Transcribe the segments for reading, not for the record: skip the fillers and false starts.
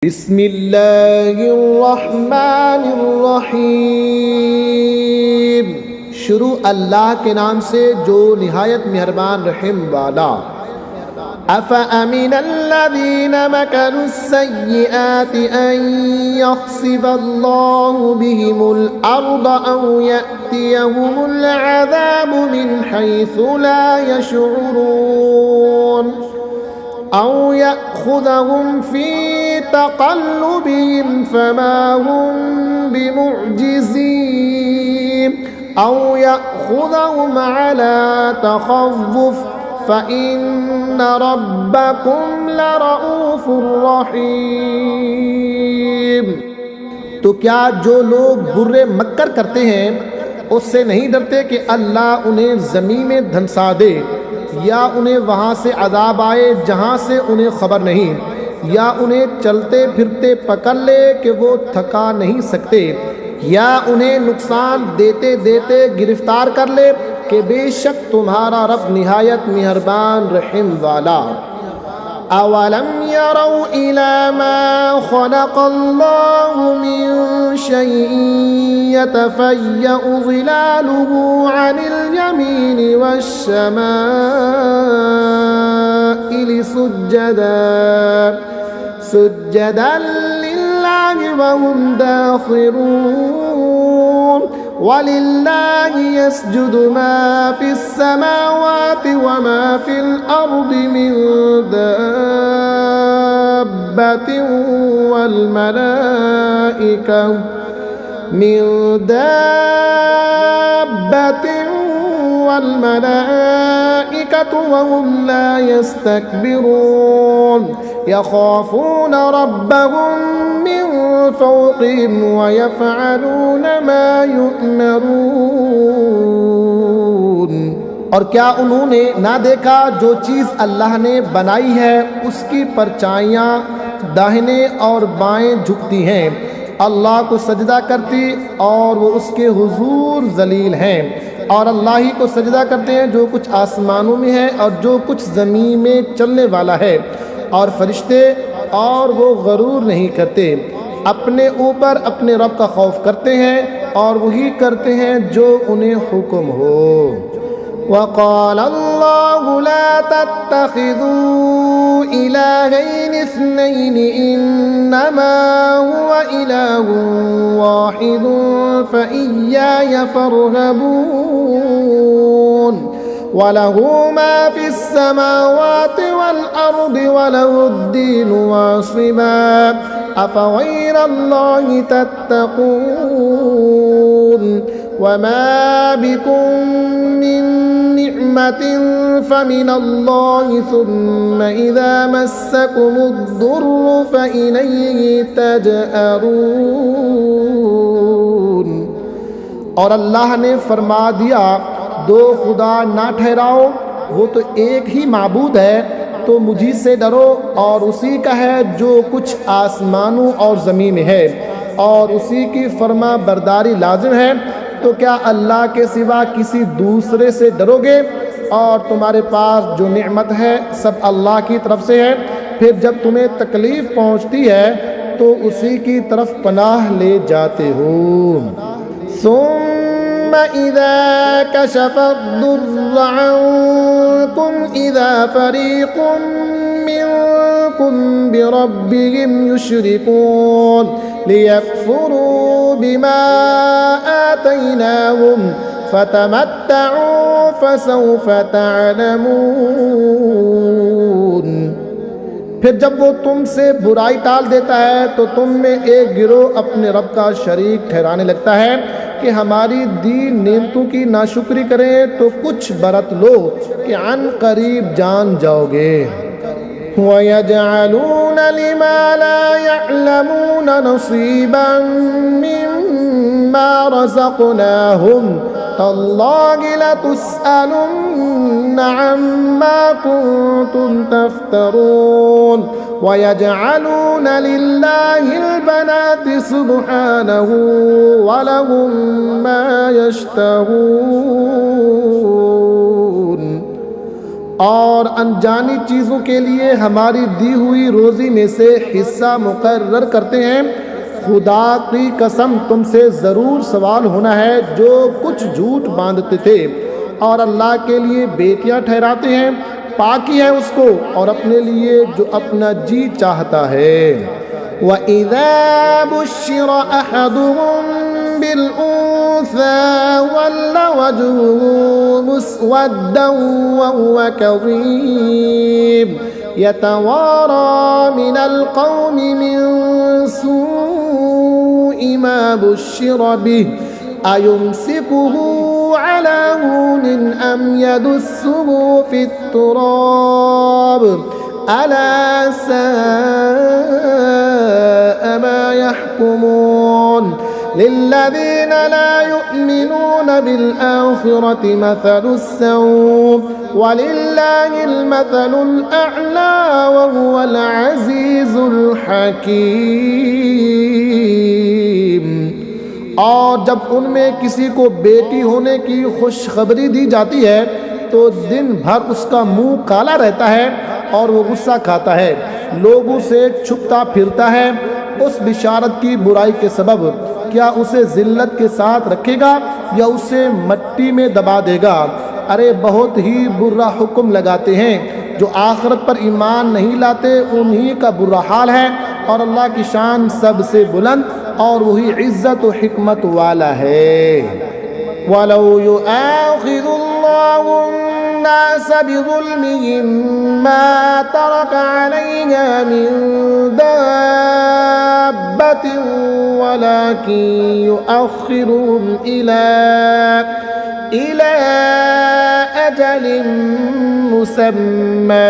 बिस्मिल्लाहिर्रहमानिर्रहीम। शुरू अल्लाह के नाम से जो निहायत मेहरबान रहम वाला। अफ़अमिनल्लज़ीना मकरुस्सय्यिआति अन यख़सिफ़ल्लाहु बिहिमुल अर्द औ यअतियहुमुल अज़ाबु मिन हैसु ला यशऊरून औ यअख़ुज़हुम फ़ी तक़ल्लुबिहिम फ़मा हुम बिमुअजिज़ीन औ यअख़ुज़हुम अला तख़व्वुफ़ फ़इन्न रब्बकुम लरऊफ़ुर रहीम। तो क्या जो लोग बुरे मक्कर करते हैं उससे नहीं डरते कि अल्लाह उन्हें ज़मीन में धंसा दे, या उन्हें वहाँ से अज़ाब आए जहाँ से उन्हें खबर नहीं, या उन्हें चलते फिरते पकड़ ले कि वो थका नहीं सकते, या उन्हें नुकसान देते देते गिरफ्तार कर ले कि बेशक तुम्हारा रब निहायत मेहरबान रहम वाला। अवलम यरौ इला मा खलक़ल्लाहु मिन शैइन यतफ़य्यउ ज़िलालुहु अनिल यमीनि वश्शमाइलि सुज्जदन लिल्लाहि वहुम दाखिरून। वलिल्लाहि यस्जुदु मा फिस्समावाति वमा फिल अर्दि मिन दाब्बतिन वल्मलाइकतु वहुम ला यस्तकबिरून। यख़ाफ़ून रब्बहुम मिन फ़ौक़िहिम वयफ़अलून मा युअमरून। और क्या उन्होंने ना देखा जो चीज़ अल्लाह ने बनाई है उसकी परछाइयाँ दाहिने और बाएं झुकती हैं, अल्लाह को सजदा करती और वो उसके हुजूर जलील हैं। और अल्लाह ही को सजदा करते हैं जो कुछ आसमानों में है और जो कुछ ज़मीन में चलने वाला है, और फरिश्ते, और वो गरूर नहीं करते, अपने ऊपर अपने रब का खौफ करते हैं और वही करते हैं जो उन्हें हुक्म हो। वक़ाल अल्लाहु ला तत्तखिज़ू इलाहैनि इस्नैनि इन्नमा हुवा इलाहुन वाहिदुन फ़इय्याय फ़र्हबून। वलहु मा फ़िस्समावाति वल अर्दि वलहुद्दीनु वासिबा अफ़ग़ैरल्लाहि तत्तक़ून। वमा बिकुम मिन निअमतिन फ़मिनल्लाहि सुम्मा इज़ा मस्सकुमुद्दुर्रु फ़इलैहि तजअरून। और अल्लाह ने फरमा दिया, दो खुदा ना ठहराओ, वो तो एक ही माबूद है, तो मुझी से डरो, और उसी का है जो कुछ आसमानों और ज़मीन में है, और उसी की फर्मा बरदारी लाजिम है। तो क्या अल्लाह के सिवा किसी दूसरे से डरोगे? और तुम्हारे पास जो नेमत है सब अल्लाह की तरफ से है। फिर जब तुम्हें तकलीफ़ पहुँचती है तो उसी की तरफ पनाह ले जाते हो। सुम्मा इज़ा कशफ़द्दुर्र अन्कुम इज़ा फ़रीक़ुम मिनकुम बिरब्बिहिम युश्रिकून लियकफ़ुरू बिमा आतैनाहुम फ़तमत्तऊ फ़सौफ़ तअलमून। फिर जब वो तुमसे बुराई टाल देता है तो तुम में एक गिरोह अपने रब का शरीक ठहराने लगता है कि हमारी दी नेमतों की नाशुक्री करें तो कुछ बरत लो कि अन करीब जान जाओगे। वयजअलून लिमा ला यअलमून नसीबन मिम्मा रज़क़नाहुम तल्लाहि लतुस्अलुन्ना अम्मा कुन्तुम तफ्तरून। वयजअलून लिल्लाहिल बनाति सुब्हानहु वलहुम मा यश्तहून। और अनजानी चीज़ों के लिए हमारी दी हुई रोज़ी में से हिस्सा मुकर्रर करते हैं। खुदा की कसम तुमसे ज़रूर सवाल होना है जो कुछ झूठ बांधते थे और अल्लाह के लिए बेटियां ठहराते हैं। पाकी है उसको और अपने लिए जो अपना जी चाहता है। वइज़ा बुश्शिरा अहदुहुम बिल-उन्सा वल्ला वजहुहु मुस्वद्दन वहुवा कज़ीम यतवारा मिनल कौमि मिन सूइ मा बुश्शिरा बिहि अयुम्सिकुहु अला हूनिन अम यदुस्सुहु फित्तुराब अला साअ मा यहकुमून लिल्लज़ीना ला युमिनून बिल आखिरति मसलुस सऊ वलिल्लाहिल मसलुल अअला वहुवल अज़ीज़ुल हकीम। और जब उनमें किसी को बेटी होने की खुशखबरी दी जाती है तो दिन भर उसका मुंह काला रहता है और वो गुस्सा खाता है, लोगों से छुपता फिरता है। उस बिशारत की बुराई के सबब क्या उसे जिल्लत के साथ रखेगा या उसे मट्टी में दबा देगा। अरे बहुत ही बुरा हुक्म लगाते हैं। जो आखिरत पर ईमान नहीं लाते उन्हीं का बुरा हाल है। और अल्लाह की शान सबसे बुलंद और वही इज़्ज़त व हिकमत वाला है। वलौ युआखिज़ुल्लाहु अन्नास बिज़ुल्मिहिम मा तरक अलैहा मिन दाब्बतिन वलाकिन युअख्खिरुहुम इला अजलिन मुसम्मा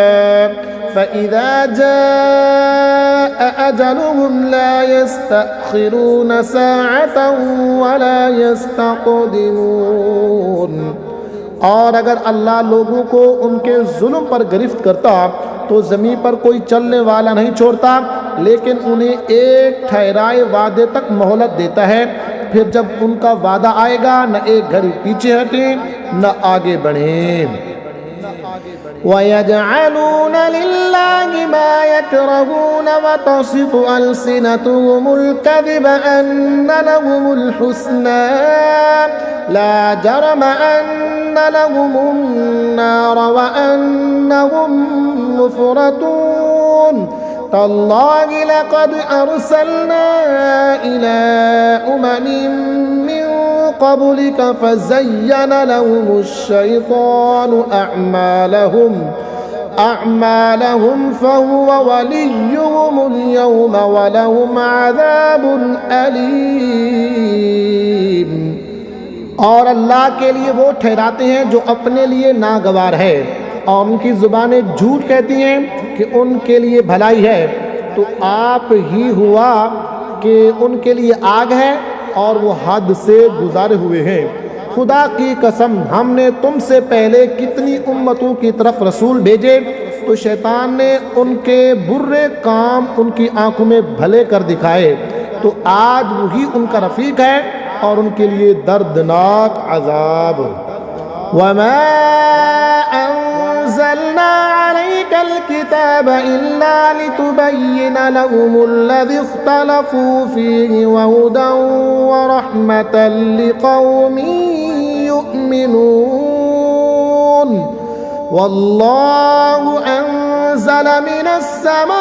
फ़इज़ा जाअ अजलुहुम ला यस्तअख़िरून साअतन वला यस्तक़दिमून। और अगर अल्लाह लोगों को उनके जुल्म पर गिरफ्त करता तो ज़मीन पर कोई चलने वाला नहीं छोड़ता, लेकिन उन्हें एक ठहराए वादे तक मोहलत देता है। फिर जब उनका वादा आएगा न एक घड़ी पीछे हटें न आगे बढ़ें। वयजअलून लिल्लाहि मा यकरहून वतसिफ़ु अलसिनतुहुमुल कज़िब अन्न लहुमुल हुस्ना ला जरम अन्न लहुमुन नार व अन्नहुम मुफ़रतून तल्लाहि लक़द अरसलना इला उममिन मिन क़ब्लिक फ़ज़य्यन लहुमुश्शैतानु अअमालहुम फ़हुव वलिय्युहुमुल यौम व लहुम अज़ाबुन अलीम। और अल्लाह के लिए वो ठहराते हैं जो अपने लिए नागवार है और उनकी ज़ुबानें झूठ कहती हैं कि उनके लिए भलाई है। तो आप ही हुआ कि उनके लिए आग है और वो हद से गुजारे हुए हैं। खुदा की कसम हमने तुमसे पहले कितनी उम्मतों की तरफ रसूल भेजे तो शैतान ने उनके बुरे काम उनकी आंखों में भले कर दिखाए। तो आज वही उनका रफ़ीक है और उनके लिए दर्दनाक अज़ाब। वमा अंज़लना अलैकल किताब इल्ला लितुबय्यिन लहुमुल्लज़ी इख्तलफ़ू फ़ीहि व हुदन व रहमतन लिक़ौमिन युमिनून। वल्लाहु अंज़ल मिनस समाई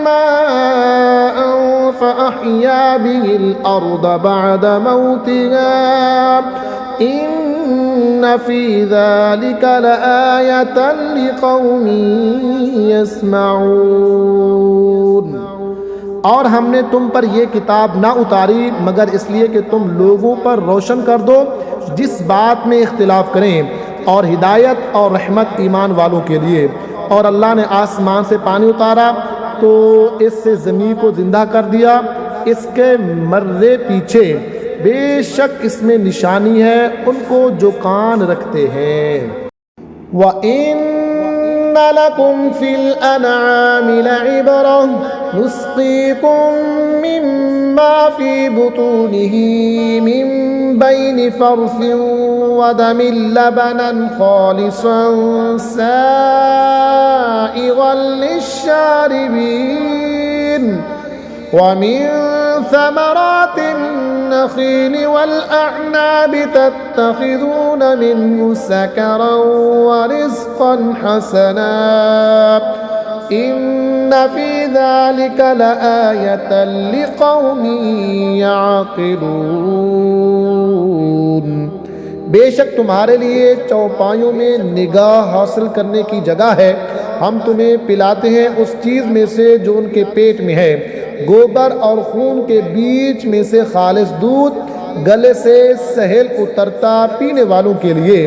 माअन फ़अह्या बिहिल अर्द बअद मौतिहा इन्न फ़ी ज़ालिक लआयतन लिक़ौमिन यस्मऊन। और हमने तुम पर यह किताब ना उतारी मगर इसलिए कि तुम लोगों पर रोशन कर दो जिस बात में इख्तिलाफ करें, और हिदायत और रहमत ईमान वालों के लिए। और अल्लाह ने आसमान से पानी उतारा तो इससे ज़मीन को ज़िंदा कर दिया इसके मर्रे पीछे। बेशक इसमें निशानी है उनको जो कान रखते हैं। व इन लकुम फिल अनआमि लइब्रह नुस्क़ीकुम मिम्मा फ़ी बुतूनिही मिन बैनि फ़र्सिन व दमिन लबनन ख़ालिसन साइग़न लिश्शारिबीन व मिन समरातिन नख़ील वल अअनाब तत्तख़िज़ून मिन्हु सकरन व रिज़क़न हसना इन्न फ़ी ज़ालिका लआयतन लिक़ौमिन याक़िलून। बेशक तुम्हारे लिए चौपाइयों में निगाह हासिल करने की जगह है। हम तुम्हें पिलाते हैं उस चीज़ में से जो उनके पेट में है, गोबर और खून के बीच में से खालिस दूध, गले से सहल उतरता पीने वालों के लिए,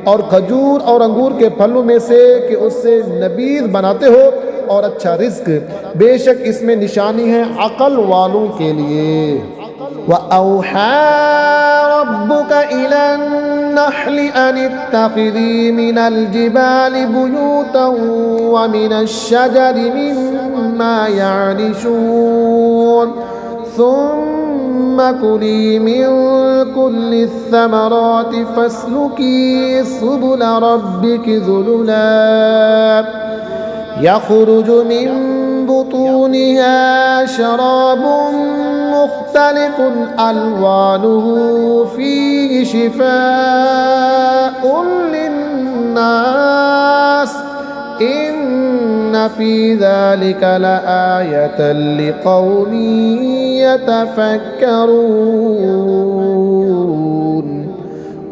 और खजूर और अंगूर के फलों में से कि उससे नबीज़ बनाते हो, और अच्छा रिज़्क। बेशक इसमें निशानी है अक़ल वालों के लिए। व औहा रब्बुका इलन नहलि अन इत्तख़िज़ी मिनल जिबालि बुयूतन व मिनश शजरि मिम्मा यारिशून ثم كلي من كل الثمرات فاسلكي سبل ربك ذللا يخرج من بطونها شراب مختلف ألوانه فيه شفاء للناس إن في ذلك لآية لقوم यतफक्करून।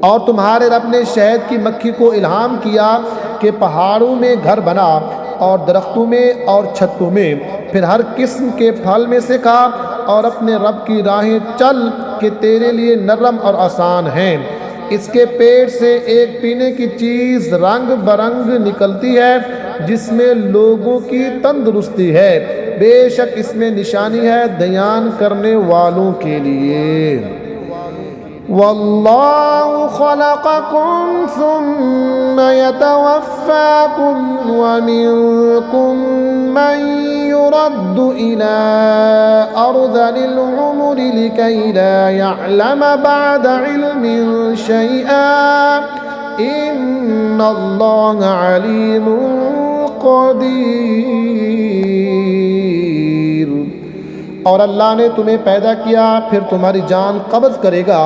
और तुम्हारे रब ने शहद की मक्खी को इल्हाम किया कि पहाड़ों में घर बना और दरख्तों में और छतों में, फिर हर किस्म के फल में से खा और अपने रब की राहें चल कि तेरे लिए नरम और आसान हैं। इसके पेट से एक पीने की चीज़ रंग बरंग निकलती है जिसमें लोगों की तंदुरुस्ती है। बेशक इसमें निशानी है दयान करने वालों के लिए। वल्लाहु खलक़कुम सुम्मा यतवफ़्फ़ाकुम व मिनकुम मन युरद्दु इला अर्ज़लिल उमरि लिकै ला यअलम बअद इल्मिन शैअन इन्नल्लाह अलीमुन क़दीर। और अल्लाह ने तुम्हें पैदा किया, फिर तुम्हारी जान कब्ज़ करेगा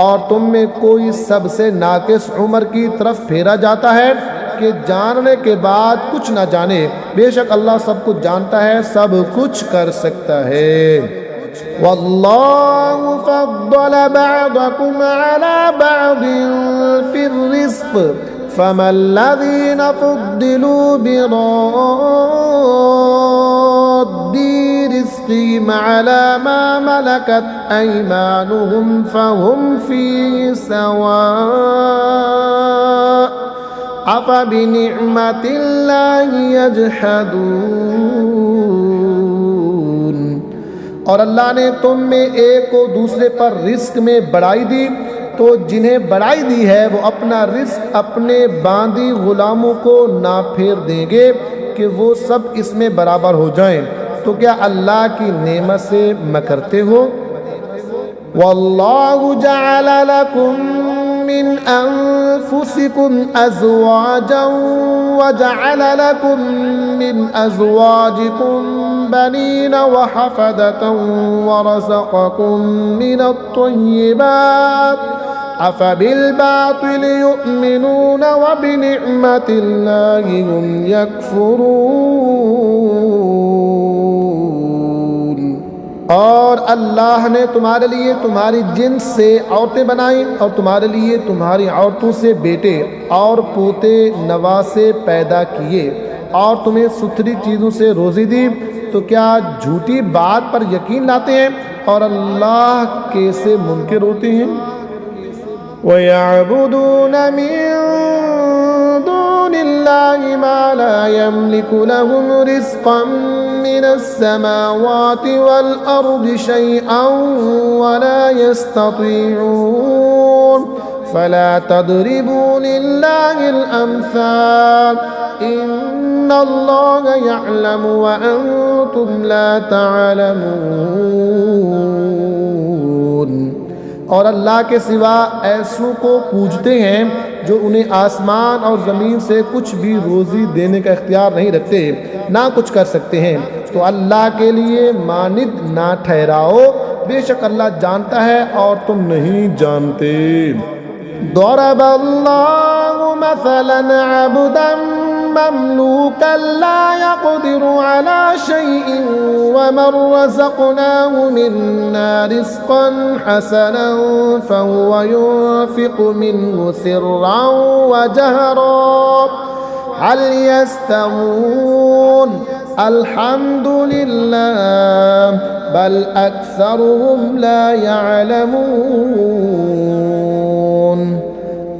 और तुम में कोई सबसे नाकिस उम्र की तरफ फेरा जाता है कि जानने के बाद कुछ ना जाने। बेशक अल्लाह सब कुछ जानता है, सब कुछ कर सकता है। वल्लाहु फद्दल बअदकुम अला बअदिन फिर रिज़्क़ फमल्लज़ीना फुद्दिलू बिरद्दी रिज़्क़िहिम अला मा मलकत अयमानुहुम फहुम फ़ीहि सवा' अफ़बिनिअमतिल्लाहि यजहदून। और अल्लाह ने तुम में एक को दूसरे पर रिस्क में बढ़ाई दी, तो जिन्हें बढ़ाई दी है वो अपना रिस्क अपने बांदी गुलामों को ना फेर देंगे कि वो सब इसमें बराबर हो जाएं। तो क्या अल्लाह की नेमत से मकरते हो? वल्लाहु जअल लकुम मिन अनफुसिकुम अज़वाजन व जअल लकुम मिन अज़वाजिकुम बनीना व हफ़दतन व रज़क़कुम मिनत-तय्यिबात अफ़बिल-बातिलि यु'मिनून व बिनिअमतिल्लाहि हुम यकफ़ुरून। और अल्लाह ने तुम्हारे लिए तुम्हारी जिन्स से औरतें बनाई और तुम्हारे लिए तुम्हारी औरतों से बेटे और पोते नवासे पैदा किए और तुम्हें सुथरी चीज़ों से रोज़ी दी। तो क्या झूठी बात पर यकीन लाते हैं और अल्लाह के से मुनकिर होते हैं? वयअबुदून मिन दूनिल्लाहि मा ला यमलिकु लहुम रिज़्क़न मिनस समावाति वल अर्दि शैअन व ला यस्ततीऊन फला तदरिबू लिल्लाहिल अमसाल इन्नल्लाह यअलमु व अंतुम ला तअलमून। और अल्लाह के सिवा ऐसों को पूजते हैं जो उन्हें आसमान और ज़मीन से कुछ भी रोज़ी देने का इख्तियार नहीं रखते, ना कुछ कर सकते हैं। तो अल्लाह के लिए मानिद ना ठहराओ, बेशक अल्लाह जानता है और तुम नहीं जानते। दरबल्लाहु मसलन अब्दन ममलूकन ला यक़दिरु अला शैइन व मन रज़क़नाहु मिन्ना रिज़क़न हसनन फहुव युनफ़िक़ु मिन्हु सिर्रन व जहरन हल यस्तवून अल्हम्दुलिल्लाह बल अक्सरुहुम ला यअलमून।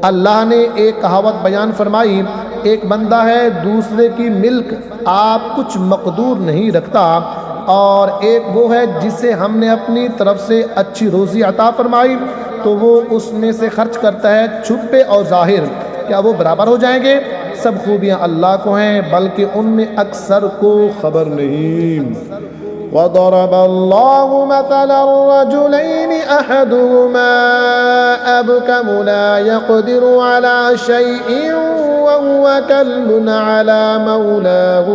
अल्लाह ने एक कहावत बयान फरमाई, एक बंदा है दूसरे की मिल्क आप कुछ मकदूर नहीं रखता, और एक वो है जिसे हमने अपनी तरफ से अच्छी रोज़ी अता फरमाई तो वो उसमें से खर्च करता है छुपे और ज़ाहिर। क्या वो बराबर हो जाएंगे? सब खूबियाँ अल्लाह को हैं, बल्कि उनमें अक्सर को खबर नहीं। वदरबल्लाहु मसलन रजुलैनि अहदुहुमा अबकमु ला यक़दिरु अला शैइन व हुवा कल्बुन अला मौलाहु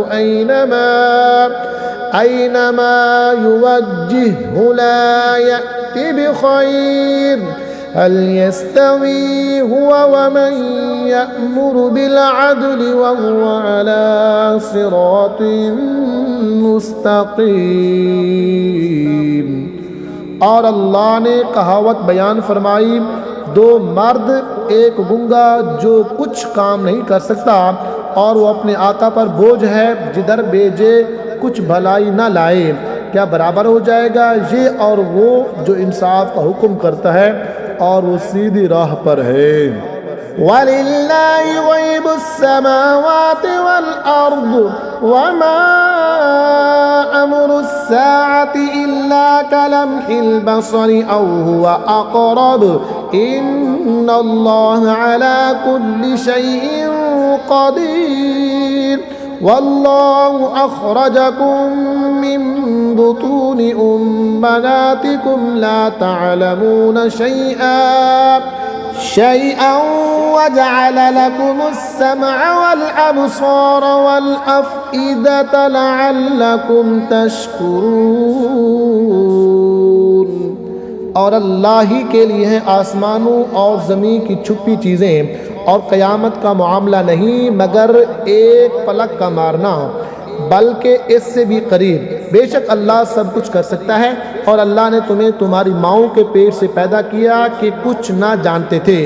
ऐनमा युवज्जिहहु ला यअति बिखैर हल यस्तवी हुवा व मन यअमुरु बिल अदलि व हुवा अला सिरातिन मुस्तक़ीम। और अल्लाह ने कहावत बयान फरमाई, दो मर्द एक गूंगा जो कुछ काम नहीं कर सकता और वो अपने आका पर बोझ है जिधर भेजे कुछ भलाई न लाए, क्या बराबर हो जाएगा ये और वो जो इंसाफ का हुक्म करता है और वो सीधी राह पर है। वलिल्लाहि गैबुस समावाति वल अर्द वमा अम्रुस साअति इल्ला कलम्हिल बसरि औ हुवा अक़रब इन्नल्लाहा अला कुल्लि शैइन क़दीर वल्लाहु अख़रजकुम मिन बुतूनि उम्महातिकुम ला तअलमून शैअन वजअल लकुमुस समअ वल अबसार वल अफ़इदत लअल्लकुम तशकुरून। और अल्लाह ही के लिए हैं आसमानों और ज़मीन की छुपी चीज़ें, और क़यामत का मामला नहीं मगर एक पलक का मारना, बल्कि इससे भी करीब। बेशक अल्लाह सब कुछ कर सकता है, और अल्लाह ने तुम्हें तुम्हारी माँओं के पेट से पैदा किया कि कुछ ना जानते थे,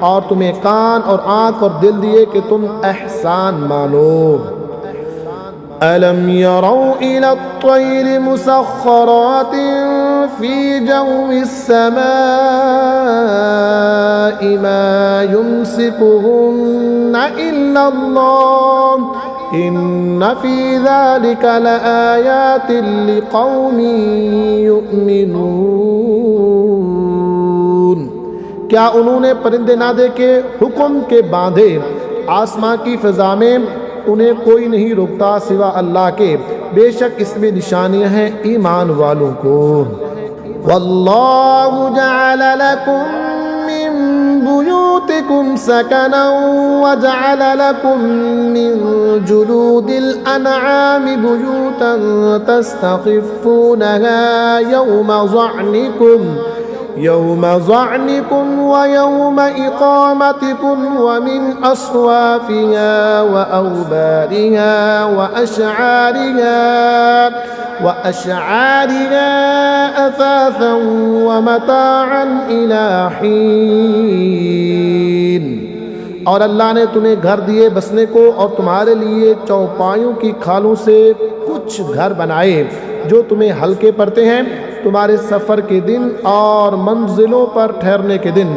और तुम्हें कान और आँख और दिल दिए कि तुम एहसान मानो। अलम यरौ इला त्वैरि मुसख्खरातिन फी जव्विस समाइ मा युमसिकुहुन्ना इल्लल्लाह इन्न फी ज़ालिका लआयातिन लिक़ौमिन युमिनून। क्या उन्होंने परिंदे ना देखे हुक्म के बांधे आसमां की फ़िज़ा में, उन्हें कोई नहीं रोकता सिवा अल्लाह के, बेशक इसमें निशानियां हैं ईमान वालों को। वल्लाहु जअल लकुम मिन बुयूतिकुम सकनन व जअल लकुम मिन जुलूदिल अनआमि बुयूतन तस्तख़िफ़ूनहा यौम ज़अनिकुम व यौम इक़ामतिकुम व मिन अस्वाफ़िहा व औबारिहा व अशआरिहा असासन व मताअन इला हीन। और अल्लाह ने तुम्हें घर दिए बसने को, और तुम्हारे लिए चौपायों की खालों से कुछ घर बनाए जो तुम्हें हल्के पड़ते हैं तुम्हारे सफ़र के दिन और मंजिलों पर ठहरने के दिन,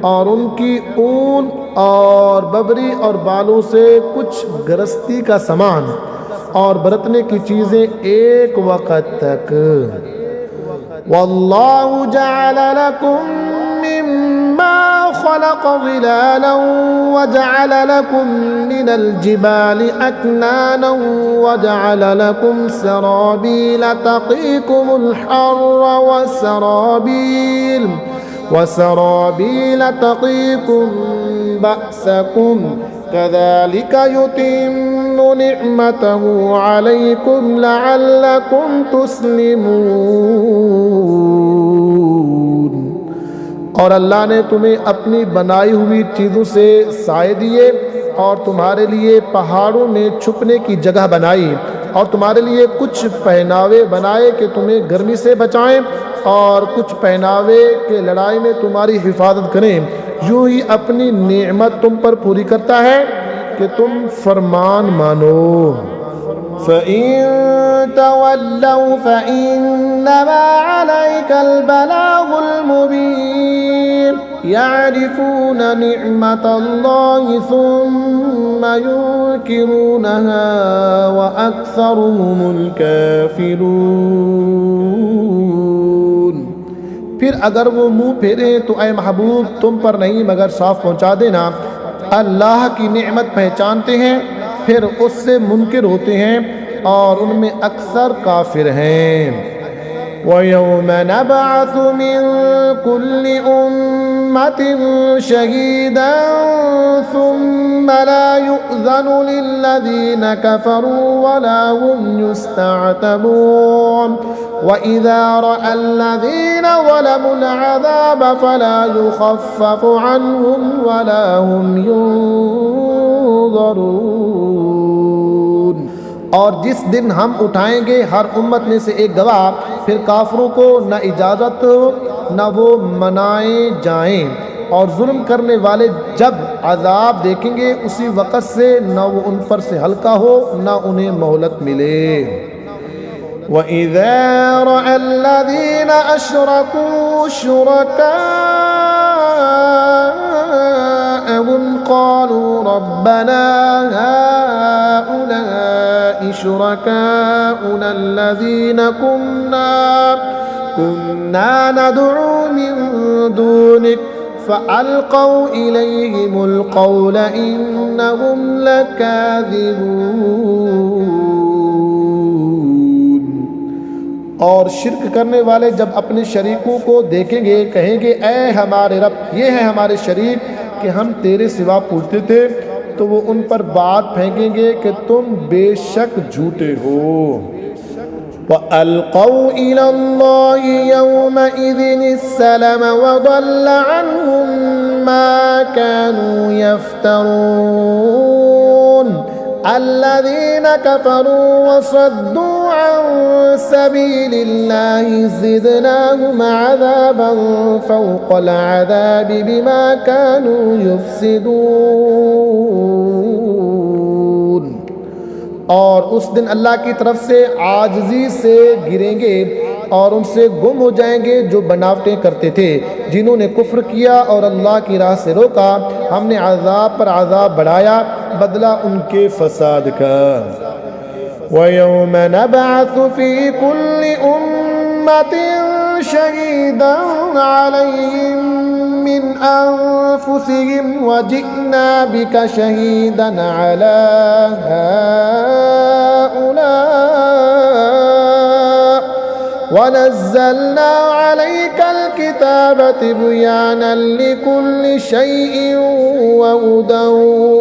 और उनकी ऊन और बबरी और बालों से कुछ गृहस्थी का सामान और बरतने की चीज़ें एक वक़्त तक। वल्लाहु जअल लकुम मिम्मा खलक़ ज़िलाला वजअल लकुम मिनल जिबालि अकनाना वजअल लकुम सराबीला तक़ीकुमुल हर्र वसराबीला तक़ीकुम बअसकुम कज़ालिक युतिम्मु निअमतहु अलैकुम लअल्लकुम तुस्लिमून। और अल्लाह ने तुम्हें अपनी बनाई हुई चीज़ों से साए दिए और तुम्हारे लिए पहाड़ों में छुपने की जगह बनाई और तुम्हारे लिए कुछ पहनावे बनाए कि तुम्हें गर्मी से बचाएं और कुछ पहनावे के लड़ाई में तुम्हारी हिफाजत करें। यूं ही अपनी नेमत तुम पर पूरी करता है कि तुम फरमान मानो। फ़इन तवल्लौ फ़इन्नमा अलैकल बलागुल मुबीन यअरिफून निअमतल्लाहि सुम्मा युनकिरूनहा व अक्सरुहुमुल काफ़िरून। फिर अगर वो मुँह फेरे तो ऐ महबूब तुम पर नहीं मगर साफ पहुँचा देना। अल्लाह की नेमत पहचानते हैं फिर उससे मुनकिर होते हैं और उनमें अक्सर काफिर हैं। वयौम नबअसु मिन कुल्लि उम्मतिन शहीदन सुम्मा ला युअज़नु लिल्लज़ीना कफ़रू वला हुम युस्तअतबून वइज़ा रअल्लज़ीना ज़लमुल अज़ाब फला युख़फ़फ़ु अन्हुम वला हुम युनज़रून। और जिस दिन हम उठाएंगे हर उम्मत में से एक गवाह, फिर काफिरों को न इजाज़त न वो मनाए जाएं और जुल्म करने वाले जब अजाब देखेंगे उसी वक़्त से न वो उन पर से हल्का हो न उन्हें मोहलत मिले। वइज़ा रअल्लज़ीना अशरकू शुरकाअहुम क़ालू रब्बना हाउलाइ शुरकाउना अल्लज़ीना कुन्ना नद'ू मिन दूनिक फ़अल्क़ौ इलैहिमुल क़ौल इन्नहुम लकाज़िबून। और शिर्क करने वाले जब अपने शरीकों को देखेंगे कहेंगे ऐ हमारे रब, ये है हमारे शरीक कि हम तेरे सिवा पूछते थे। तो वो उन पर बात फेंकेंगे कि तुम बेशक झूठे हो। वअल्क़ौ इलल्लाहि यौमइज़िनिस्सलम वज़ल्ल अन्हुम मा कानू यफ्तरून अल्लज़ीना कफ़रू वसद्दू अन सबीलिल्लाहि ज़िदनाहुम अज़ाबन फ़ौक़ल अज़ाबि बिमा कानू युफ़सिदून। और उस दिन अल्लाह की तरफ से आजिज़ी से गिरेंगे और उनसे गुम हो जाएंगे जो बनावटें करते थे, जिन्होंने कुफ्र किया और अल्लाह की राह से रोका। हमने अज़ाब पर अज़ाब बढ़ाया, बदला उनके फसाद का। वयौम नबअसु फ़ी कुल्लि उम्मतिन शहीदन अलैहिम मिन अनफुसिहिम वजिअना बिका शहीदन अला हाउलाइ वनज़्ज़लना अलैकल किताब तिबयानन लिकुल्लि शैइन वहुदन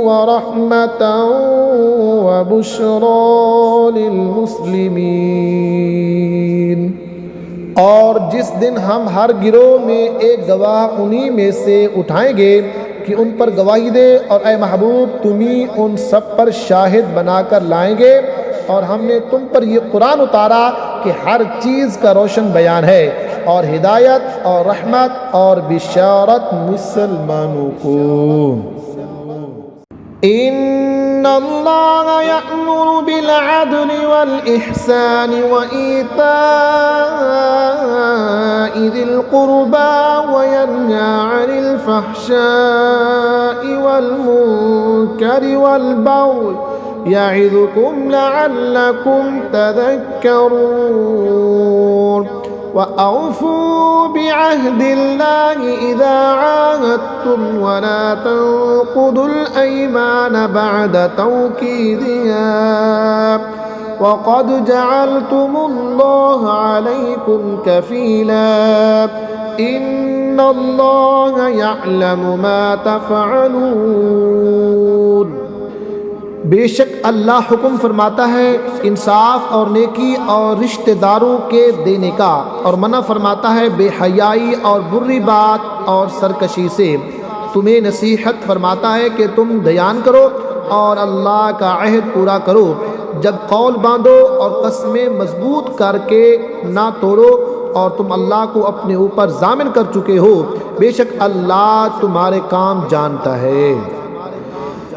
वरहमतन वबुश्रा लिलमुस्लिमीन। और जिस दिन हम हर गिरोह में एक गवाह उन्हीं में से उठाएंगे कि उन पर गवाही दे, और ए महबूब तुम ही उन सब पर शाहिद बनाकर लाएंगे। और हमने तुम पर ये कुरान उतारा कि हर चीज़ का रोशन बयान है और हिदायत और रहमत और बिशारत मुसलमानों को। इन्नल्लाह यअमुरु बिल अदलि वल इहसानि व ईताइ ज़िल क़ुरबा व यन्हा अनिल फ़हशाइ वल मुनकरि वल बग़य यइज़ुकुम लअल्लकुम तज़क्करून। वअफ़ू बिअहदिल्लाहि इज़ा आहदतुम वला तंक़ुदुल ऐमान बअद तौकीदिहा वक़द जअलतुमुल्लाह अलैकुम कफ़ीला इन्नल्लाह यअलमु मा तफ़अलून। बेशक अल्लाह हुक्म फरमाता है इंसाफ और नेकी और रिश्तेदारों के देने का, और मना फरमाता है बेहयाई और बुरी बात और सरकशी से। तुम्हें नसीहत फरमाता है कि तुम दयान करो और अल्लाह का अहद पूरा करो। जब कौल बांधो और कस्में मजबूत करके ना तोड़ो, और तुम अल्लाह को अपने ऊपर जामिन कर चुके हो। बेशक अल्लाह तुम्हारे काम जानता है।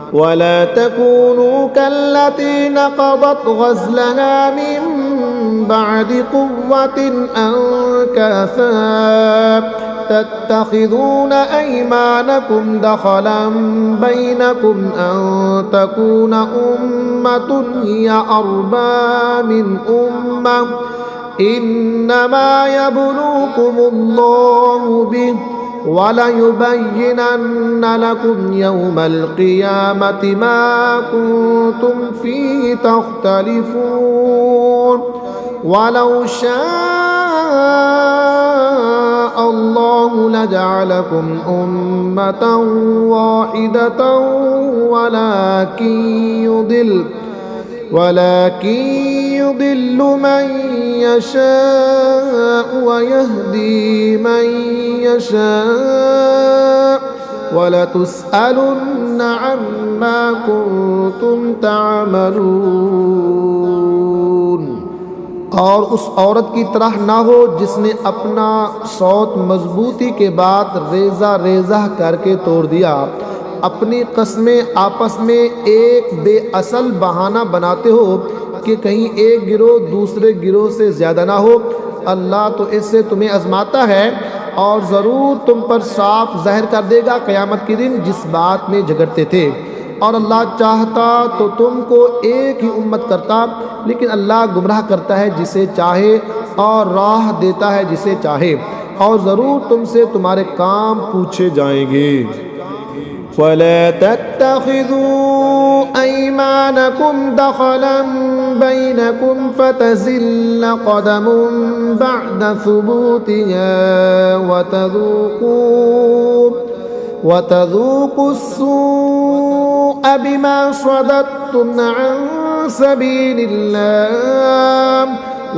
वला तकूनू कल्लती नक़दत ग़ज़लहा मिन बअदि क़ुव्वतिन अंकासा तत्तख़िज़ून ऐमानकुम दख़लन बैनकुम अन तकून उम्मतुन हिया अर्बा मिन उम्मह इन्नमा यब्लूकुमुल्लाहु बिहि वलयुबय्यिनन्न लकुम यौमल क़ियामति मा कुन्तुम फ़ीहि तख़्तलिफ़ून वलौ शाअ अल्लाहु लजअलकुम उम्मतन वाहिदतन वलाकिन युदिल्लु मन यशाअ वयहदी मन यशाअ वलतुस्अलुन्न अम्मा कुन्तुम तअमलून। और उस औरत की तरह ना हो जिसने अपना सौत मजबूती के बाद रेजा रेजा करके तोड़ दिया। अपनी कस्में आपस में एक बेअसल बहाना बनाते हो कि कहीं एक गिरोह दूसरे गिरोह से ज़्यादा ना हो। अल्लाह तो इससे तुम्हें आजमाता है और ज़रूर तुम पर साफ ज़ाहिर कर देगा क़यामत के दिन जिस बात में झगड़ते थे। और अल्लाह चाहता तो तुमको एक ही उम्मत करता, लेकिन अल्लाह गुमराह करता है जिसे चाहे और राह देता है जिसे चाहे, और ज़रूर तुमसे तुम्हारे काम पूछे जाएंगे। वला तत्तखिज़ू ऐमानकुम दख़लन बैनकुम फतज़िल्ल क़दमुन बअद सुबूतिहा वतज़ूक़ुस्सूअ बिमा सददतुम अन सबीलिल्लाह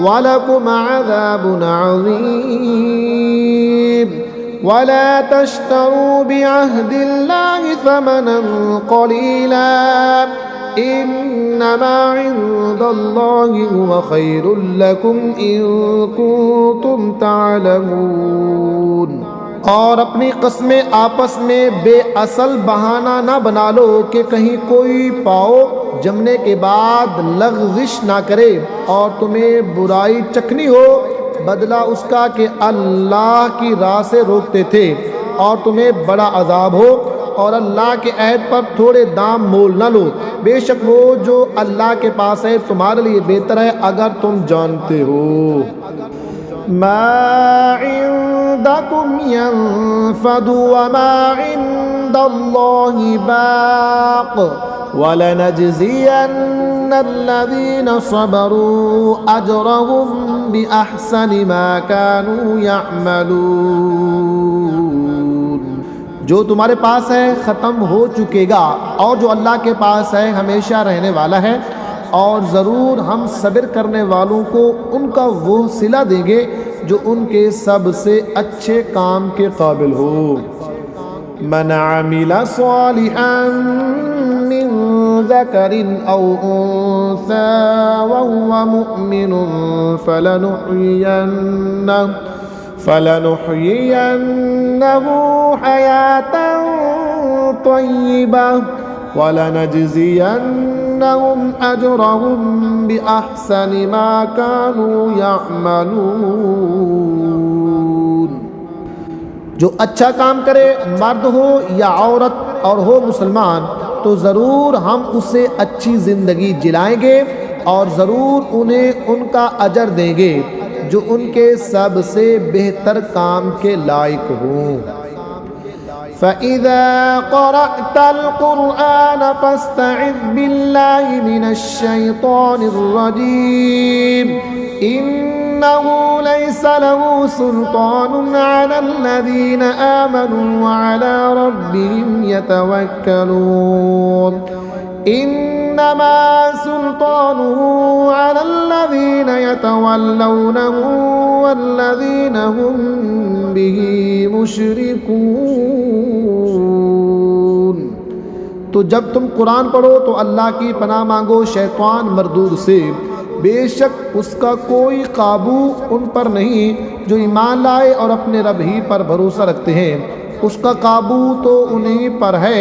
वलकुम अज़ाबुन अज़ीम। वला तश्तरू बिअहदिल्लाहि समनन क़लीला इन्नमा इंदल्लाहि हुव खैरुल लकुम इन कुन्तुम तालमून। और अपनी कस्में आपस में बेअसल बहाना ना बना लो कि कहीं कोई पाओ जमने के बाद लग़ज़िश ना करे और तुम्हें बुराई चखनी हो, बदला उसका कि अल्लाह की राह से रोकते थे और तुम्हें बड़ा अजाब हो। और अल्लाह के अहद पर थोड़े दाम मोल न लो। बेशक वो जो अल्लाह के पास है तुम्हारे लिए बेहतर है अगर तुम जानते हो। मा इंदकुम यंफदु व मा इंदल्लाहि बाक़ वलनजज़ियन्नल्लज़ीना सबरू अजरहुम बिअहसनि मा कानू यअमलून। जो तुम्हारे पास है ख़त्म हो चुकेगा, और जो अल्लाह के पास है हमेशा रहने वाला है, और ज़रूर हम सब्र करने वालों को उनका वो सिला देंगे जो उनके सबसे अच्छे काम के काबिल हो। मन अमिला सालिहन मिन ज़करिन औ उन्सा वहुवा मुअमिनुन फलनुहयियन्नहु हयातन तय्यिबह वलनजज़ियन्नहुम अजरहुम बिअहसनि मा कानू यअमलून। जो अच्छा काम करे, मर्द हो या औरत और हो मुसलमान, तो ज़रूर हम उसे अच्छी ज़िंदगी जिलाएंगे और ज़रूर उन्हें उनका अजर देंगे जो उनके सबसे बेहतर काम के लायक हों। फ़इज़ा क़रअतल क़ुरआन फ़स्तइज़ बिल्लाहि मिनश्शैतानिर्रजीम इन्नहु लैसा लहु सुल्तानुन अलल्लज़ीना आमनू व अला रब्बिहिम यतवक्कलून इन्नमा सुल्तानुहु अलल्लज़ीना यतवल्लौनहु वल्लज़ीना हुम बिही मुशरिकून। तो जब तुम कुरान पढ़ो तो अल्लाह की पनाह मांगो शैतान मरदूद से, बेशक उसका कोई काबू उन पर नहीं जो ईमान लाए और अपने रब ही पर भरोसा रखते हैं। उसका काबू तो उन्हीं पर है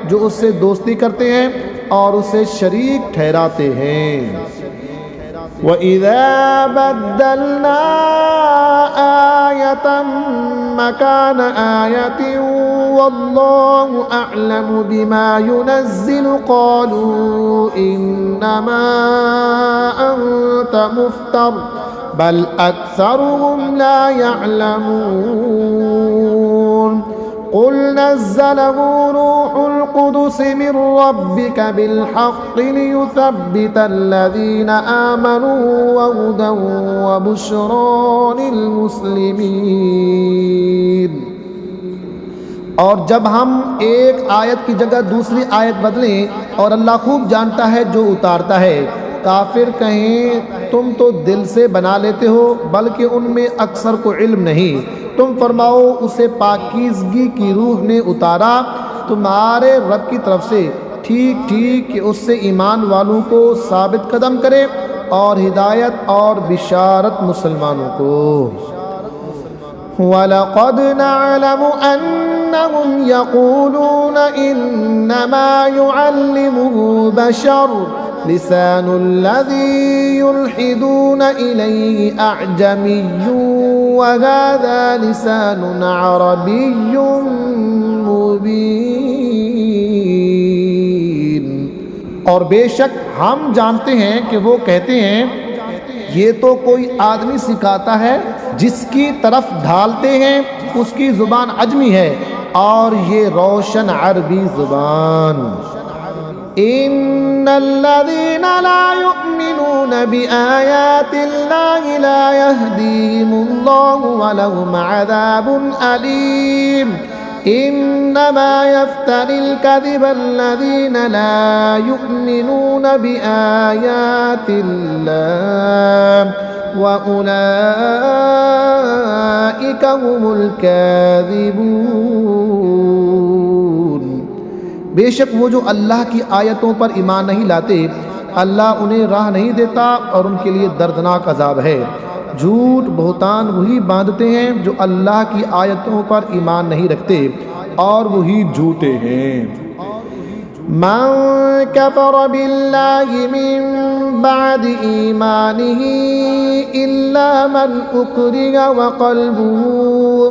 जो उससे दोस्ती करते हैं और उसे शरीक ठहराते हैं। वइज़ा बद्दलना आयतम मकान आयतिन वल्लाहु अअलमु बिमा युनज़्ज़िलु क़ालू इन्नमा अंत मुफ्तर बल अक्सरुहुम ला यअलमून क़ुल नज़्ज़लहु रूहुल क़ुदुस मिन रब्बिक बिलहक़्क़ि लियुथब्बितल्लज़ीना आमनू व हुदन व बुश्रा लिलमुस्लिमीन। और जब हम एक आयत की जगह दूसरी आयत बदलें, और अल्लाह खूब जानता है जो उतारता है। काफिर कहें तुम तो दिल से बना लेते हो, बल्कि उनमें अक्सर को इल्म नहीं। तुम फरमाओ उसे पाकीज़गी की रूह ने उतारा तुम्हारे रब की तरफ से, ठीक ठीक कि उससे ईमान वालों को साबित कदम करे और हिदायत और बिशारत मुसलमानों को। वलक़द नअलमु अन्नहुम यक़ूलून इन्नमा युअल्लिमुहु बशर लिसानुल्लज़ी युल्हिदून इलैहि अअजमिय्युन व हाज़ा लिसानुन अरबिय्युन मुबीन। और बेशक हम जानते हैं कि वो कहते हैं ये तो कोई आदमी सिखाता है जिसकी तरफ ढालते हैं उसकी ज़ुबान अजमी है और ये रोशन अरबी ज़ुबान। इन्नल्लज़ीना ला युमिनून बिआयातिल्लाहि ला यहदीहिमुल्लाहु व लहुम अज़ाबुन अलीम इन्नमा यफ्तरिल कज़िबा अल्लज़ीना ला युमिनून बिआयातिल्लाह व उलाइका हुमुल काज़िबून। बेशक वो जो अल्लाह की आयतों पर ईमान नहीं लाते, अल्लाह उन्हें राह नहीं देता और उनके लिए दर्दनाक अजाब है। झूठ बहुतान वही बांधते हैं जो अल्लाह की आयतों पर ईमान नहीं रखते और वही झूठे हैं। मन कफ़र बिल्लाहि मिन बाद ईमानिही इल्ला मन उक्रिहा व क़ल्बुहु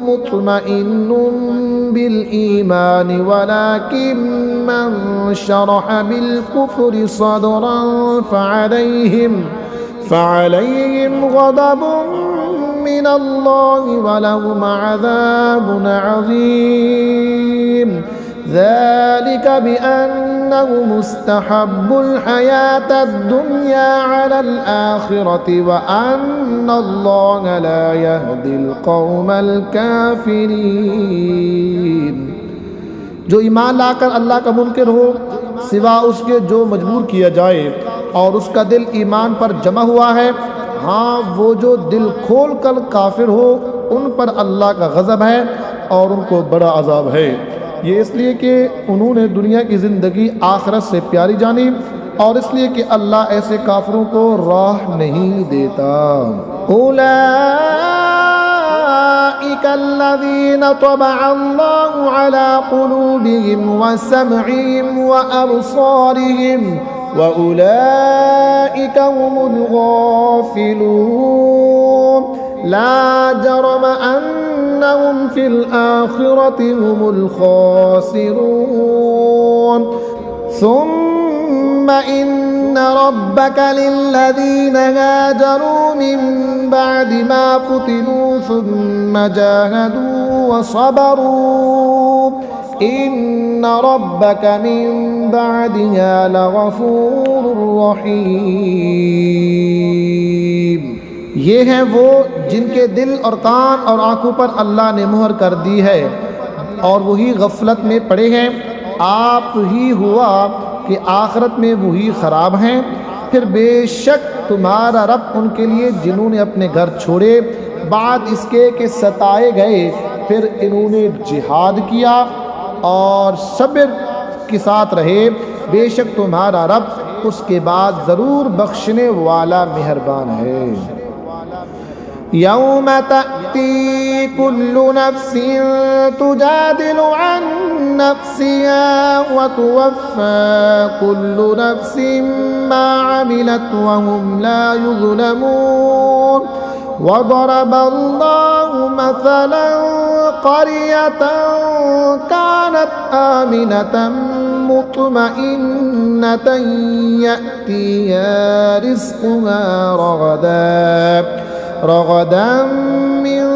मुत्मइन्नुन बिल ईमानि वलाकिन मन शरह बिल कुफ्रि सदरन फ़अलैहिम ग़ज़बुन मिनल्लाहि व लहुम अज़ाबुन अज़ीम। ज़ालिक बिअन्नहु मुस्तहब्बुल हयातद दुनिया अलल आखिरति व अन्नल्लाहा ला यहदिल क़ौमल काफ़िरीन। जो ईमान लाकर अल्लाह का मुनकिर हो, सिवा उसके जो मजबूर किया जाए और उसका दिल ईमान पर जमा हुआ है, हाँ वो जो दिल खोल कर काफिर हो उन पर अल्लाह का गज़ब है और उनको बड़ा अजाब है। ये इसलिए कि उन्होंने दुनिया की ज़िंदगी आखिरत से प्यारी जानी और इसलिए कि अल्लाह ऐसे काफिरों को राह नहीं देता। उलाइका अल्लज़ीना तबअ अल्लाहु अला क़ुलूबिहिम व समइहिम व अबसारिहिम व उलाइका हुमुल गाफ़िलून ला जरम अन्नहुम फिल आखिरति हुमुल खासिरून। सुम्मा إن ربك للذين هاجروا من بعد ما فتنوا ثم جاهدوا وصبروا إن ربك من بعدها لغفور رحيم। ये हैं वो जिनके दिल और कान और आंखों पर अल्लाह ने मुहर कर दी है और वही गफलत में पड़े हैं। आप ही हुआ कि आखिरत में वही ख़राब हैं। फिर बेशक तुम्हारा रब उनके लिए जिन्होंने अपने घर छोड़े बाद इसके कि सताए गए, फिर इन्होंने जिहाद किया और सब्र के साथ रहे, बेशक तुम्हारा रब उसके बाद ज़रूर बख्शने वाला मेहरबान है। यौम तअती कुल्लु नफ्सिन तुजादिलु अन नफ्सिहा व तुवफ़्फ़ा कुल्लु नफ्सिन मा अमिलत व हुम ला युज़लमून। वज़रब अल्लाहु मसलन क़रियतन कानत आमिनतन मुत्मइन्नतन यअतिहा रिज़्क़ुहा रग़दन मिन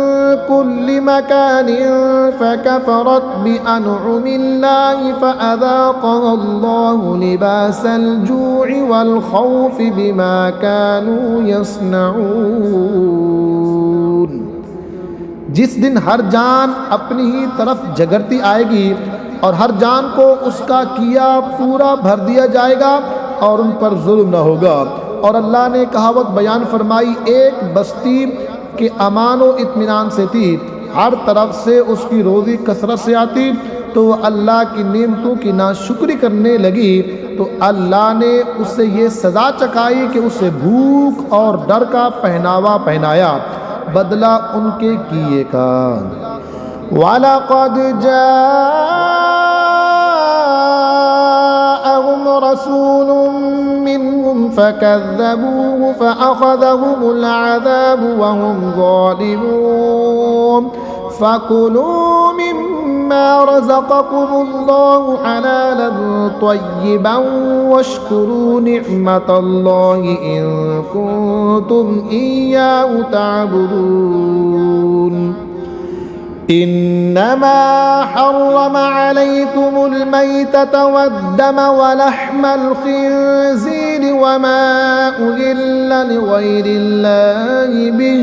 कुल्लि मकानिन फ़कफ़रत बिअनउमिल्लाहि फ़अज़ाक़हा अल्लाहु लिबासल जू'i वल ख़ौफ़ि बिमा कानू यस्नऊन। जिस दिन हर जान अपनी ही तरफ झगड़ती आएगी और हर जान को उसका किया पूरा भर दिया जाएगा और उन पर जुल्म न होगा। और अल्लाह ने कहावत बयान फरमाई, एक बस्ती के अमान व इत्मीनान से थी, हर तरफ से उसकी रोज़ी कसरत से आती, तो अल्लाह की नेमतों की नाशुक्री करने लगी तो अल्लाह ने उससे ये सज़ा चखाई कि उसे भूख और डर का पहनावा पहनाया, बदला उनके किए का। वलक़द जाअहुम रसूलुम मिनहुम फ़कज़्ज़बूहु फ़अख़ज़हुमुल अज़ाबु व हुम ज़ालिमून। फ़कुलू मिम्मा रज़क़कुमुल्लाहु हलालन तय्यिबन वश्कुरू निअमतल्लाहि इन कुंतुम इय्याहु तअबुदून। इन्नमा हर्रम अलैकुमुल मैतत वद्दम वलहमल खिंज़ीर वमा उहिल्ल लिग़ैरिल्लाहि बिहि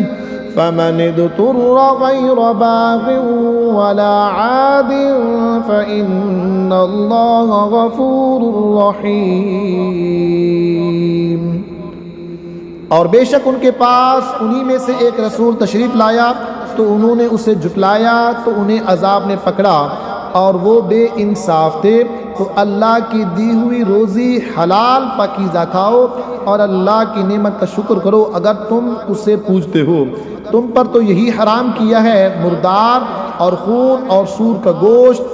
फमन इज़्तुर्र गैर बाग़िन वला आदिन फ़इन्नल्लाहा गफ़ूरुर रहीम। और बेशक उनके पास उन्हीं में से एक रसूल तशरीफ़ लाया तो उन्होंने उसे जुटलाया तो उन्हें अजाब ने पकड़ा और वो बेइंसाफ थे। तो अल्लाह की दी हुई रोज़ी हलाल पाकीज़ा खाओ और अल्लाह की नेमत का शुक्र करो अगर तुम उसे पूजते हो। तुम पर तो यही हराम किया है मुर्दार और खून और सूर का गोश्त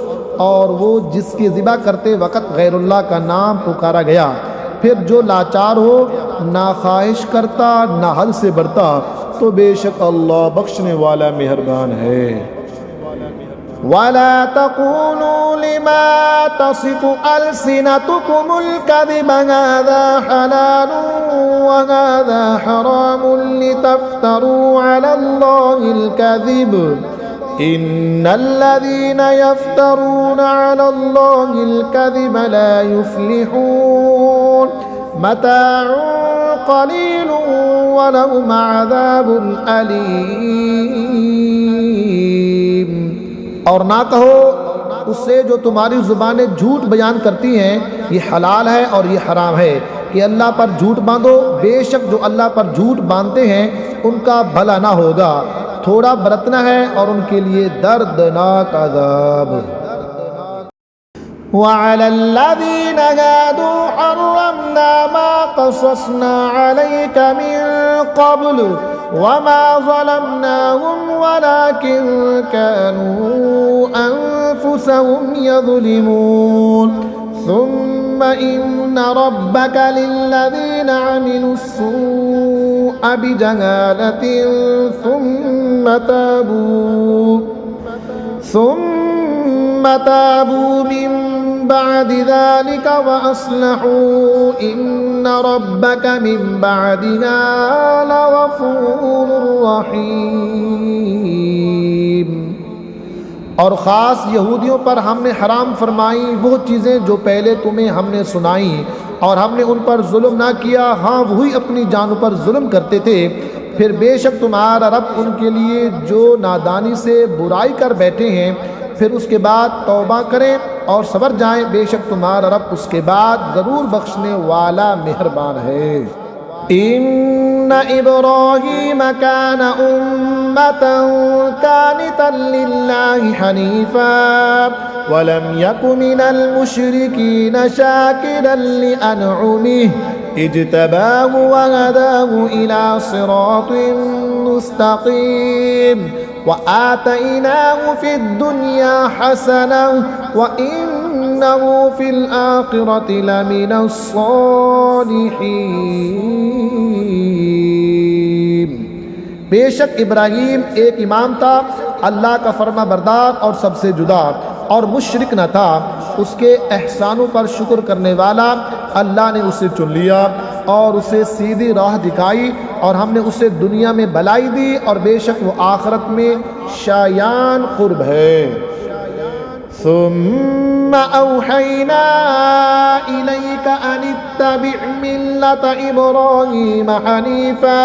और वो जिसके ज़िबा करते वक़्त गैरुल्लाह का नाम पुकारा गया। फिर जो लाचार हो, ना ख्वाहिश करता, ना हल से बढ़ता, तो बेशक अल्लाह बख्शने वाला मेहरबान है। वला तक़ूलू लिमा तसिफ़ु अलसिनतुकुमुल कज़िब हाज़ा हलालुन व हाज़ा हरामुन लितफ़्तरू अलल्लाहिल कज़िब इन्नल्लज़ीना यफ़्तरूना अलल्लाहिल कज़िब ला युफ़्लिहून। मताउन क़लीलुन व लहुम अज़ाबुन अलीम। और ना कहो उससे जो तुम्हारी ज़ुबानें झूठ बयान करती हैं, ये हलाल है और ये हराम है कि अल्लाह पर झूठ बांधो, बेशक जो अल्लाह पर झूठ बांधते हैं उनका भला ना होगा। थोड़ा बरतना है और उनके लिए दर्दनाक अज़ाब। वअलल्लज़ीना हादू हर्रमना मा क़ससना अलैका मिन क़ब्लु वमा ज़लमनाहुम वलाकिन कानू अनफुसहुम यज़लिमून। सुम्मा इन्ना रब्बका लिल्लज़ीना अमिलुस्सूअ बिजहालतिन सुम्मा ताबू मिन बाद ज़ालिक व अस्लहू इन्न रब्बक मिन बादिहा लगफूरुर रहीम। और ख़ास यहूदियों पर हमने हराम फरमाई वो चीज़ें जो पहले तुम्हें हमने सुनाई, और हमने उन पर जुल्म ना किया, हाँ वही अपनी जानों पर जुल्म करते थे। फिर बेशक तुम्हारा रब उनके लिए जो नादानी से बुराई कर बैठे हैं, फिर उसके बाद तौबा करें और सबर जाएं, बेशक तुम्हारा रब उसके बाद ज़रूर बख्शने वाला मेहरबान है। इन्न इब्राहीम कान उम्मतन कानितन लिल्लाहि हनीफा वलम यकु मिनल मुशरिकीन शाकिरन लिअनउमिहि इज्तबाहु वहदाहु इला सिरातिन मुस्तकीम व आतैनाहु फिद दुनिया हसनह व इन्नहु फिल आखिरति लमिनस सालिहीन। बेशक इब्राहीम एक इमाम था, अल्लाह का फर्मा बरदार और सबसे जुदा, और मुशरिक न था। उसके एहसानों पर शुक्र करने वाला अल्लाह ने उसे चुन लिया और उसे सीधी राह दिखाई, और हमने उसे दुनिया में भलाई दी, और बेशक वो आखिरत में शायान कुर्ब है। सुम्मा औहैना इलैका अनित्तबि मिल्लत इब्राहीम हनीफा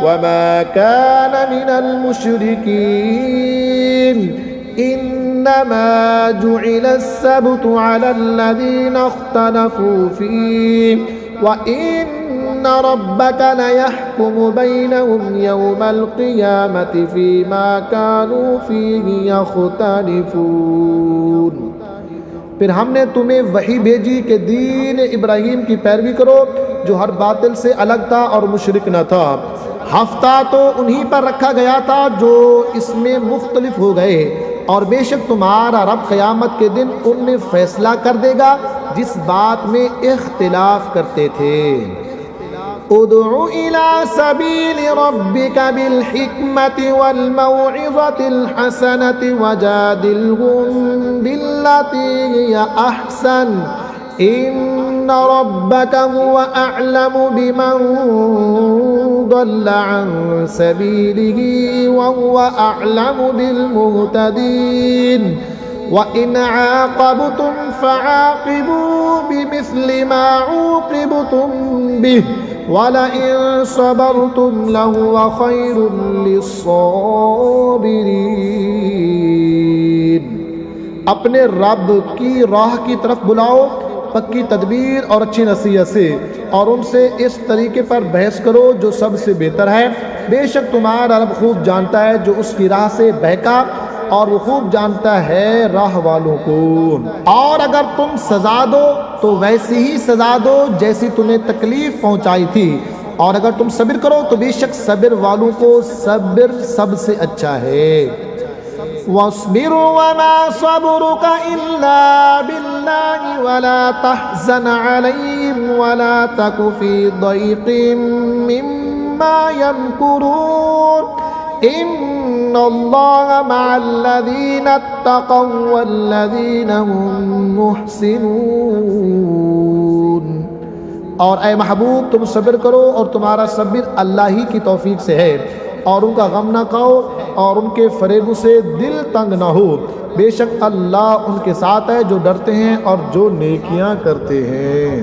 वमा कान मिनल मुशरिकीन इन्नमा जुइलस्सब्तु अलल्लज़ीना इख्तलफू फीहि व इन्न रब्बक लयहकुमु बैनहुम यौमल क़ियामति फ़ीमा कानू फ़ीहि यख्तलिफून। फिर हमने तुम्हें वही भेजी कि दीन इब्राहीम की पैरवी करो जो हर बातिल से अलग था और मुशरिक न था। हफ्ता तो उन्हीं पर रखा गया था जो इसमें मुख्तलिफ हो गए, और बेशक तुम्हारा रब क़यामत के दिन उनमें फ़ैसला कर देगा जिस बात में इख्तिलाफ करते थे। उदउ इला सबील रब्बिका बिल हिकमति वल मौइज़तिल हसनति वजादिलहुम बिल्लती हिया अहसन इन्न रब्बका हुवा अअलमु बिमन ضل عن سبيله وهو أعلم بالمهتدين وإن عاقبتم فعاقبوا بمثل ما عوقبتم به ولئن صبرتم لهو خير للصابرين। अपने रब की राह की तरफ बुलाओ पक्की तदबीर और अच्छी नसीहत से, और उनसे इस तरीके पर बहस करो जो सबसे बेहतर है। बेशक तुम्हारा रब खूब जानता है जो उसकी राह से बहका, और वो खूब जानता है राह वालों को। और अगर तुम सजा दो तो वैसी ही सजा दो जैसी तुम्हें तकलीफ पहुंचाई थी, और अगर तुम सब्र करो तो बेशक सब्र वालों को सब्र सबसे अच्छा है। वस्बिर वमा सबरुका इल्ला बिल्लाहि वला तहज़न अलैहिम वला तकु फी दैक़िम मिम्मा यमकुरून इन्नल्लाहा मअल्लज़ीना इत्तक़व वल्लज़ीना हुम मुहसिनून। और ए महबूब तुम सब्र करो, और तुम्हारा सब्र अल्लाह ही की तौफीक से है, और उनका गम ना खाओ और उनके फरेबों से दिल तंग ना हो। बेशक अल्लाह उनके साथ है जो डरते हैं और जो नेकियां करते हैं।